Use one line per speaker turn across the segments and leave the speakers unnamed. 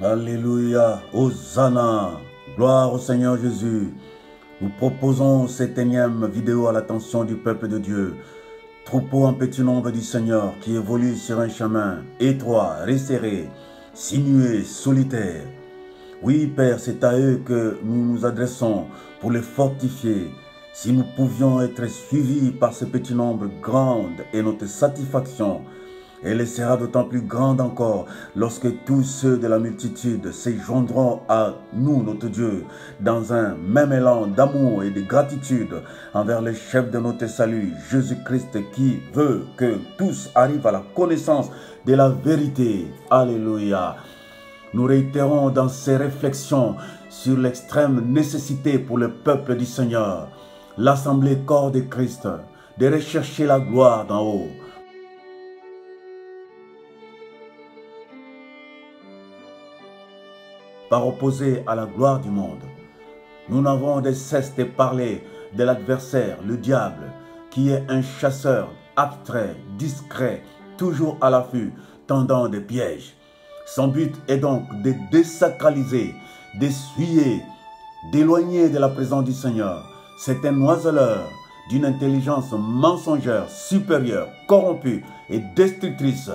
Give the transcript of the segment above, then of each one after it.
Alléluia, Hosanna, gloire au Seigneur Jésus. Nous proposons cette énième vidéo à l'attention du peuple de Dieu. Troupeau en petit nombre du Seigneur qui évolue sur un chemin étroit, resserré, sinueux, solitaire. Oui, Père, c'est à eux que nous nous adressons pour les fortifier. Si nous pouvions être suivis par ce petit nombre grande et notre satisfaction, elle sera d'autant plus grande encore lorsque tous ceux de la multitude se joindront à nous, notre Dieu, dans un même élan d'amour et de gratitude envers le chef de notre salut, Jésus-Christ, qui veut que tous arrivent à la connaissance de la vérité. Alléluia. Nous réitérons dans ces réflexions sur l'extrême nécessité pour le peuple du Seigneur, l'assemblée corps de Christ, de rechercher la gloire d'en haut. Par opposé à la gloire du monde. Nous n'avons de cesse de parler de l'adversaire, le diable, qui est un chasseur abstrait, discret, toujours à l'affût, tendant des pièges. Son but est donc de désacraliser, d'essuyer, d'éloigner de la présence du Seigneur. C'est un oiseleur d'une intelligence mensongère, supérieure, corrompue et destructrice.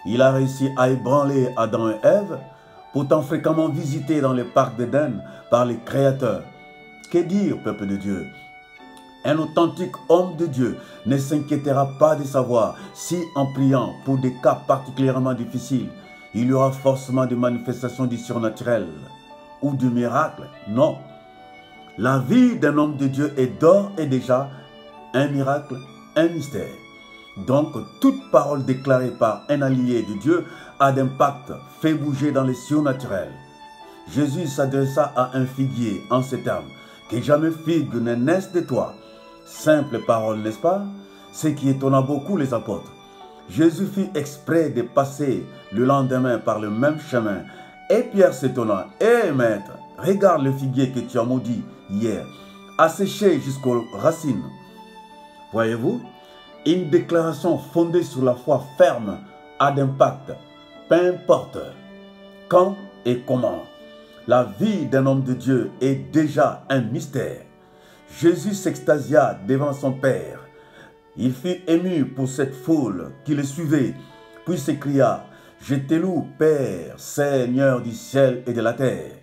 Il a réussi à ébranler Adam et Ève, pourtant fréquemment visités dans les parcs d'Éden par les créateurs. Que dire, peuple de Dieu? Un authentique homme de Dieu ne s'inquiétera pas de savoir si, en priant pour des cas particulièrement difficiles, il y aura forcément des manifestations du surnaturel ou du miracle. Non. La vie d'un homme de Dieu est d'ores et déjà un miracle, un mystère. Donc, toute parole déclarée par un allié de Dieu a d'impact, fait bouger dans les surnaturels. Jésus s'adressa à un figuier en ces termes: que jamais figue ne naisse de toi. Simple parole, n'est-ce pas? Ce qui étonna beaucoup les apôtres. Jésus fit exprès de passer le lendemain par le même chemin. Et Pierre s'étonna: hé maître, regarde le figuier que tu as maudit hier, asséché jusqu'aux racines. Voyez-vous? Une déclaration fondée sur la foi ferme a d'impact, peu importe quand et comment. La vie d'un homme de Dieu est déjà un mystère. Jésus s'extasia devant son Père. Il fut ému pour cette foule qui le suivait, puis s'écria: je te loue, Père, Seigneur du ciel et de la terre,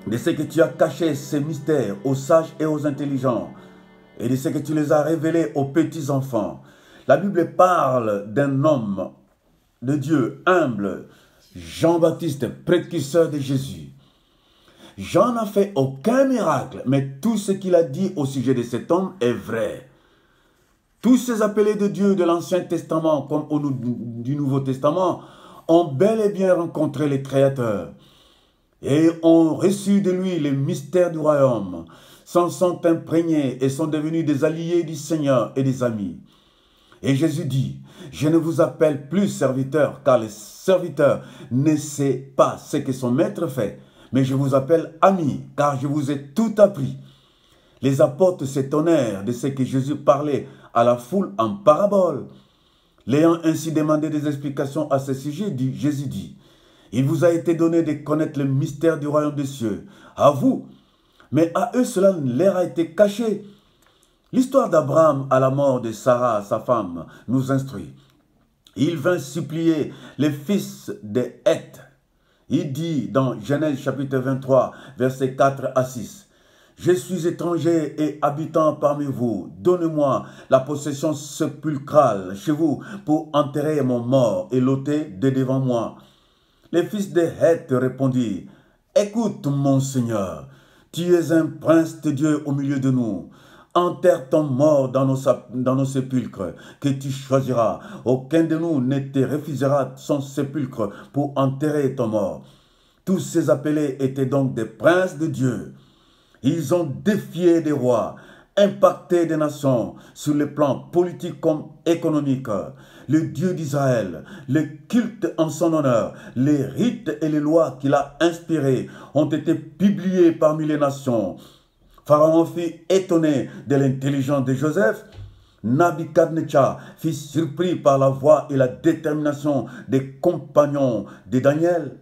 de ce que tu as caché ces mystères aux sages et aux intelligents, et de ce que tu les as révélés aux petits enfants. La Bible parle d'un homme de Dieu humble, Jean-Baptiste, précurseur de Jésus. Jean n'a fait aucun miracle, mais tout ce qu'il a dit au sujet de cet homme est vrai. Tous ces appelés de Dieu de l'Ancien Testament comme du Nouveau Testament ont bel et bien rencontré le Créateur et ont reçu de lui les mystères du royaume, s'en sont imprégnés et sont devenus des alliés du Seigneur et des amis. Et Jésus dit: je ne vous appelle plus serviteur, car le serviteur ne sait pas ce que son maître fait, mais je vous appelle ami, car je vous ai tout appris. Les apôtres s'étonnèrent de ce que Jésus parlait à la foule en parabole. L'ayant ainsi demandé des explications à ce sujet, Jésus dit: il vous a été donné de connaître le mystère du royaume des cieux, à vous, mais à eux cela leur a été caché. L'histoire d'Abraham à la mort de Sarah, sa femme, nous instruit. Il vint supplier les fils de Heth. Il dit dans Genèse chapitre 23, versets 4 à 6, « Je suis étranger et habitant parmi vous. Donnez-moi la possession sépulcrale chez vous pour enterrer mon mort et l'ôter de devant moi. » Les fils de Heth répondirent: « Écoute, mon Seigneur, tu es un prince de Dieu au milieu de nous. Enterre ton mort dans nos sépulcres que tu choisiras. Aucun de nous ne te refusera son sépulcre pour enterrer ton mort. » Tous ces appelés étaient donc des princes de Dieu. Ils ont défié des rois, impacté des nations sur le plan politique comme économique. Le Dieu d'Israël, le culte en son honneur, les rites et les lois qu'il a inspirés ont été publiés parmi les nations. Pharaon fut étonné de l'intelligence de Joseph. Nabuchodonosor fut surpris par la voix et la détermination des compagnons de Daniel.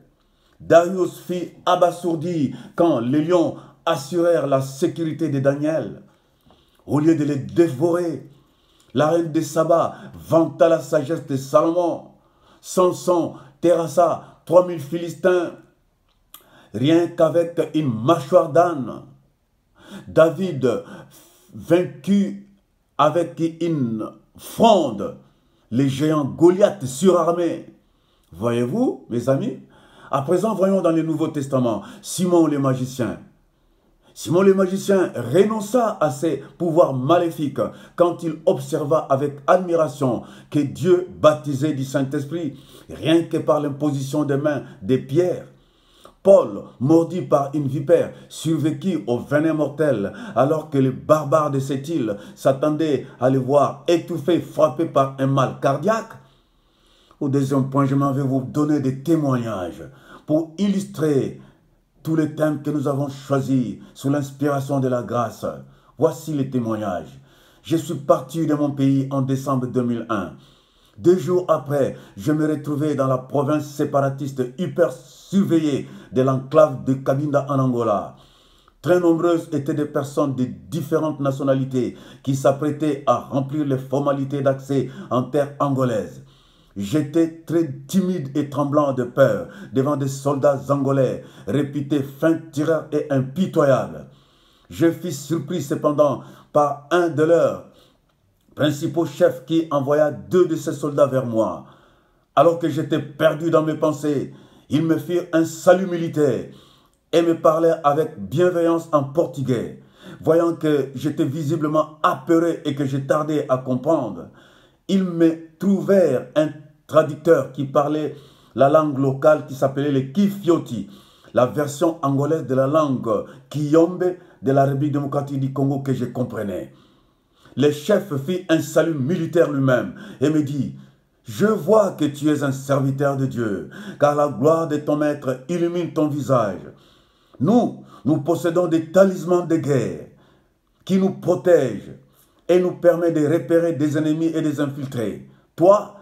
Darius fut abasourdi quand les lions assurèrent la sécurité de Daniel. Au lieu de les dévorer, la reine de Saba vanta la sagesse de Salomon. Samson terrassa 3000 Philistins rien qu'avec une mâchoire d'âne. David vaincu avec une fronde les géants Goliath surarmés. Voyez-vous, mes amis? À présent, voyons dans le Nouveau Testament, Simon le magicien. Simon le magicien renonça à ses pouvoirs maléfiques quand il observa avec admiration que Dieu baptisait du Saint-Esprit, rien que par l'imposition des mains des pierres. Paul, mordu par une vipère, survécut au venin mortel, alors que les barbares de cette île s'attendaient à le voir étouffé, frappé par un mal cardiaque. Au deuxième point, je m'en vais vous donner des témoignages pour illustrer tous les thèmes que nous avons choisis sous l'inspiration de la grâce. Voici les témoignages. Je suis parti de mon pays en décembre 2001. 2 jours après, je me retrouvais dans la province séparatiste hyper surveillée de l'enclave de Cabinda en Angola. Très nombreuses étaient des personnes de différentes nationalités qui s'apprêtaient à remplir les formalités d'accès en terre angolaise. J'étais très timide et tremblant de peur devant des soldats angolais réputés fins tireurs et impitoyables. Je fus surpris cependant par un de leurs principaux chefs qui envoya 2 de ses soldats vers moi. Alors que j'étais perdu dans mes pensées, ils me firent un salut militaire et me parlèrent avec bienveillance en portugais. Voyant que j'étais visiblement apeuré et que je tardais à comprendre, ils me trouvèrent un traducteur qui parlait la langue locale qui s'appelait le Kifioti, la version angolaise de la langue Kiyombe de la République démocratique du Congo que je comprenais. Le chef fit un salut militaire lui-même et me dit: « Je vois que tu es un serviteur de Dieu, car la gloire de ton maître illumine ton visage. Nous possédons des talismans de guerre qui nous protègent et nous permettent de repérer des ennemis et des infiltrés. Toi,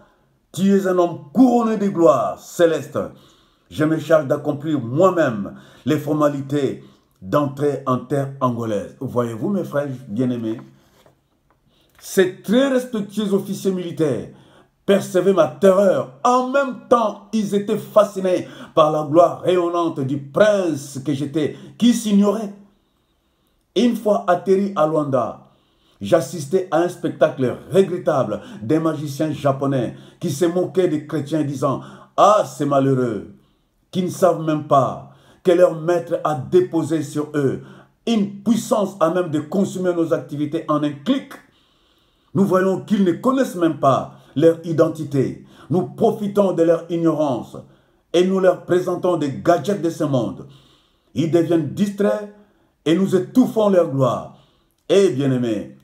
tu es un homme couronné de gloire céleste. Je me charge d'accomplir moi-même les formalités d'entrer en terre angolaise. » Voyez-vous, mes frères bien-aimés, ces très respectueux officiers militaires percevaient ma terreur. En même temps, ils étaient fascinés par la gloire rayonnante du prince que j'étais, qui s'ignorait. Une fois atterri à Luanda, j'assistais à un spectacle regrettable des magiciens japonais qui se moquaient des chrétiens disant: « Ah, ces malheureux, qui ne savent même pas que leur maître a déposé sur eux une puissance à même de consumer nos activités en un clic. » Nous voyons qu'ils ne connaissent même pas leur identité. Nous profitons de leur ignorance et nous leur présentons des gadgets de ce monde. Ils deviennent distraits et nous étouffons leur gloire. Et bien aimé,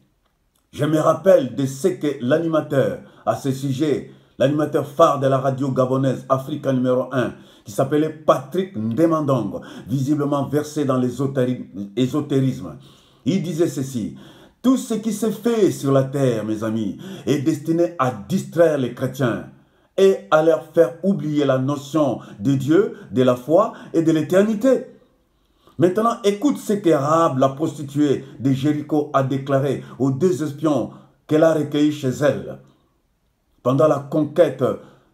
je me rappelle de ce que l'animateur à ce sujet, l'animateur phare de la radio gabonaise Africa numéro 1, qui s'appelait Patrick Ndemandong, visiblement versé dans l'ésotérisme. Il disait ceci: « Tout ce qui se fait sur la terre, mes amis, est destiné à distraire les chrétiens et à leur faire oublier la notion de Dieu, de la foi et de l'éternité. » Maintenant, écoute ce que Rahab, la prostituée de Jéricho, a déclaré aux 2 espions qu'elle a recueillis chez elle pendant la conquête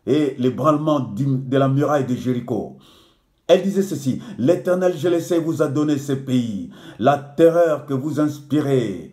et l'ébranlement de la muraille de Jéricho. Elle disait ceci: « L'Éternel, je le sais, vous a donné ce pays. La terreur que vous inspirez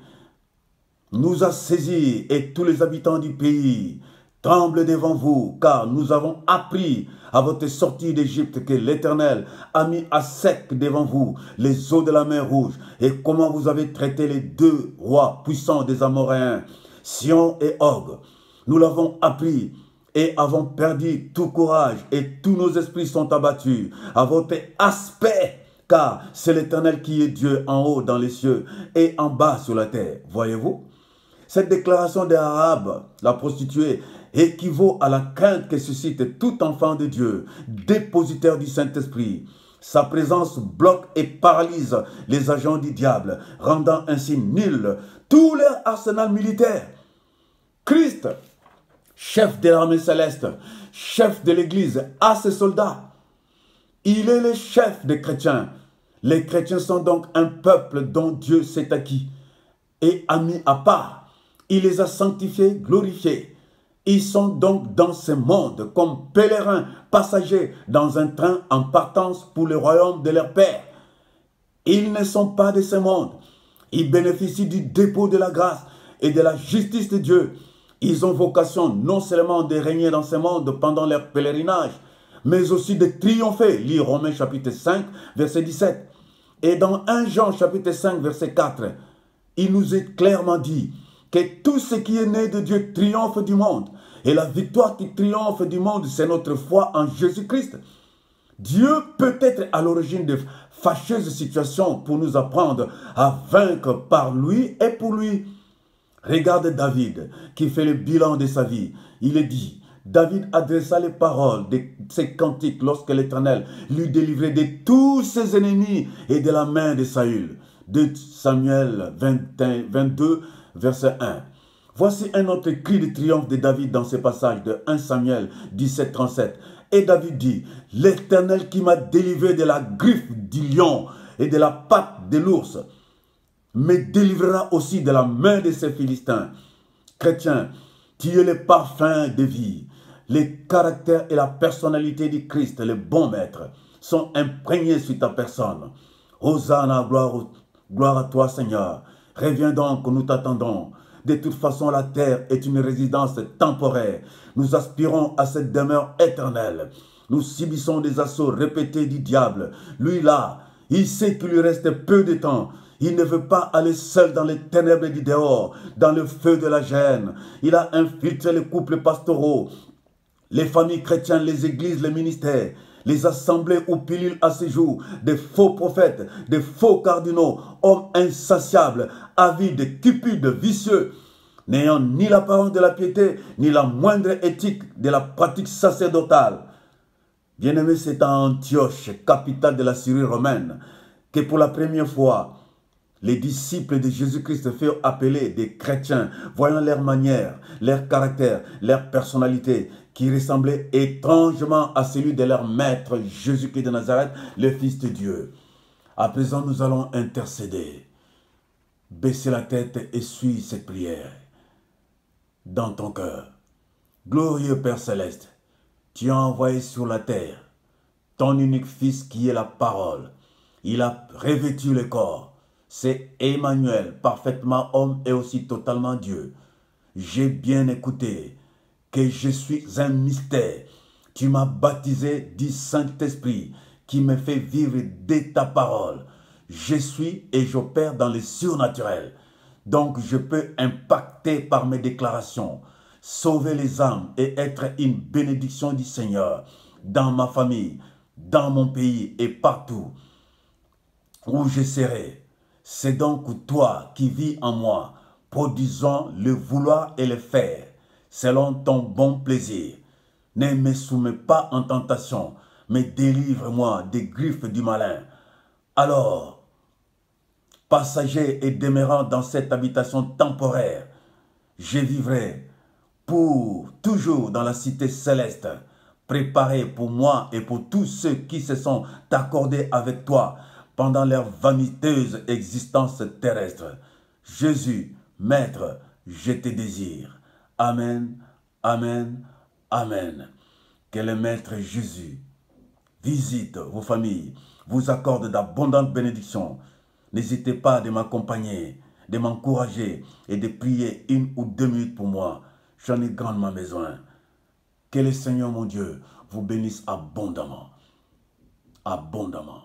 nous a saisis et tous les habitants du pays tremblent devant vous, car nous avons appris à votre sortie d'Égypte que l'Éternel a mis à sec devant vous les eaux de la mer Rouge et comment vous avez traité les 2 rois puissants des Amoréens, Sion et Og. Nous l'avons appris et avons perdu tout courage et tous nos esprits sont abattus à votre aspect, car c'est l'Éternel qui est Dieu en haut dans les cieux et en bas sur la terre. » Voyez-vous, cette déclaration de Rahab, la prostituée, équivaut à la crainte que suscite tout enfant de Dieu, dépositaire du Saint-Esprit. Sa présence bloque et paralyse les agents du diable, rendant ainsi nul tout leur arsenal militaire. Christ, chef de l'armée céleste, chef de l'Église, a ses soldats. Il est le chef des chrétiens. Les chrétiens sont donc un peuple dont Dieu s'est acquis et a mis à part. Il les a sanctifiés, glorifiés. Ils sont donc dans ce monde comme pèlerins, passagers dans un train en partance pour le royaume de leur Père. Ils ne sont pas de ce monde. Ils bénéficient du dépôt de la grâce et de la justice de Dieu. Ils ont vocation non seulement de régner dans ce monde pendant leur pèlerinage, mais aussi de triompher. Lis Romains chapitre 5, verset 17. Et dans 1 Jean chapitre 5, verset 4, il nous est clairement dit que tout ce qui est né de Dieu triomphe du monde. Et la victoire qui triomphe du monde, c'est notre foi en Jésus-Christ. Dieu peut être à l'origine de fâcheuses situations pour nous apprendre à vaincre par lui et pour lui. Regarde David qui fait le bilan de sa vie. Il est dit, David adressa les paroles de ses cantiques lorsque l'Éternel lui délivrait de tous ses ennemis et de la main de Saül. De Samuel 22, verset 1. Voici un autre cri de triomphe de David dans ce passage de 1 Samuel 17, 37. Et David dit, l'Éternel qui m'a délivré de la griffe du lion et de la patte de l'ours, me délivrera aussi de la main de ces Philistins. Chrétien, tu es le parfum de vie. Les caractères et la personnalité du Christ, le bon maître, sont imprégnés sur ta personne. Hosanna, gloire à toi Seigneur. Reviens donc, nous t'attendons. De toute façon, la terre est une résidence temporaire. Nous aspirons à cette demeure éternelle. Nous subissons des assauts répétés du diable. Lui là, il sait qu'il lui reste peu de temps. Il ne veut pas aller seul dans les ténèbres du dehors, dans le feu de la gêne. Il a infiltré les couples pastoraux, les familles chrétiennes, les églises, les ministères, les assemblées où pilulent à ces jours des faux prophètes, des faux cardinaux, hommes insatiables, avides, cupides, vicieux, n'ayant ni l'apparence de la piété, ni la moindre éthique de la pratique sacerdotale. Bien-aimé, c'est à Antioche, capitale de la Syrie romaine, que pour la première fois, les disciples de Jésus-Christ furent appelés des chrétiens, voyant leur manière, leur caractère, leur personnalité, qui ressemblait étrangement à celui de leur maître Jésus-Christ de Nazareth, le Fils de Dieu. À présent, nous allons intercéder. Baissez la tête et suis cette prière dans ton cœur. Glorieux Père Céleste, tu as envoyé sur la terre ton unique Fils qui est la parole. Il a revêtu le corps. C'est Emmanuel, parfaitement homme et aussi totalement Dieu. J'ai bien écouté que je suis un mystère. Tu m'as baptisé du Saint-Esprit qui me fait vivre de ta parole. Je suis et j'opère dans le surnaturel. Donc je peux impacter par mes déclarations, sauver les âmes et être une bénédiction du Seigneur dans ma famille, dans mon pays et partout où je serai. C'est donc toi qui vis en moi, produisant le vouloir et le faire, selon ton bon plaisir. Ne me soumets pas en tentation, mais délivre-moi des griffes du malin. Alors, passager et demeurant dans cette habitation temporaire, je vivrai pour toujours dans la cité céleste, préparée pour moi et pour tous ceux qui se sont accordés avec toi pendant leur vaniteuse existence terrestre. Jésus, Maître, je te désire. Amen, Amen, Amen. Que le Maître Jésus visite vos familles, vous accorde d'abondantes bénédictions. N'hésitez pas de m'accompagner, de m'encourager et de prier 1 ou 2 minutes pour moi. J'en ai grandement besoin. Que le Seigneur mon Dieu vous bénisse abondamment. Abondamment.